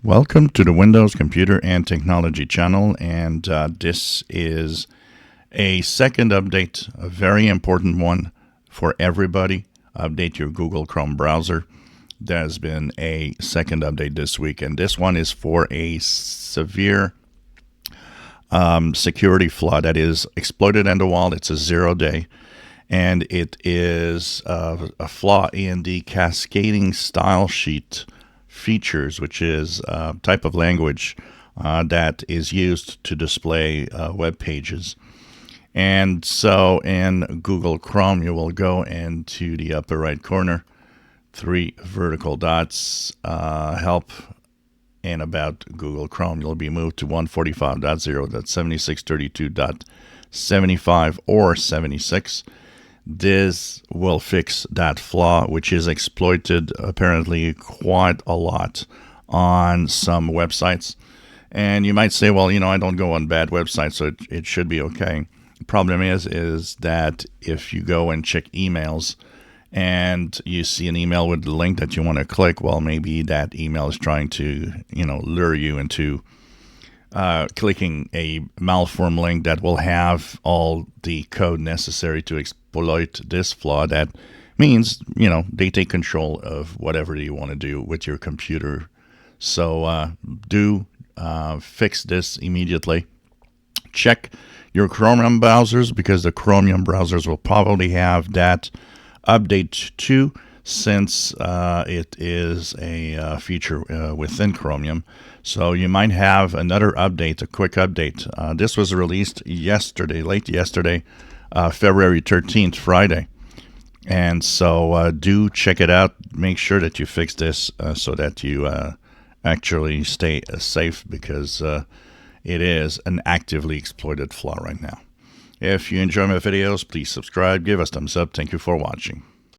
Welcome to the Windows Computer and Technology channel, and this is a second update, a very important one for everybody. Update your Google Chrome browser. There's been a second update this week, and this one is for a severe security flaw that is exploited in the wild. It's a 0-day, and it is a flaw in the cascading style sheet features, which is a type of language that is used to display web pages. And so in Google Chrome, you will go into the upper right corner, 3 vertical dots, help and about Google Chrome. You'll be moved to 145.0.7632.75 or 76. This will fix that flaw, which is exploited apparently quite a lot on some websites. And you might say, well, I don't go on bad websites, so it should be okay. The problem is that if you go and check emails and you see an email with the link that you want to click, well, maybe that email is trying to, lure you into clicking a malformed link that will have all the code necessary to exploit this flaw. That means, they take control of whatever you want to do with your computer. So do fix this immediately. Check your Chromium browsers, because the Chromium browsers will probably have that update too, since it is a feature within Chromium. So you might have another update, a quick update. This was released yesterday, late yesterday, February 13th, Friday. And so do check it out. Make sure that you fix this so that you actually stay safe, because it is an actively exploited flaw right now. If you enjoy my videos, please subscribe, give us a thumbs up. Thank you for watching.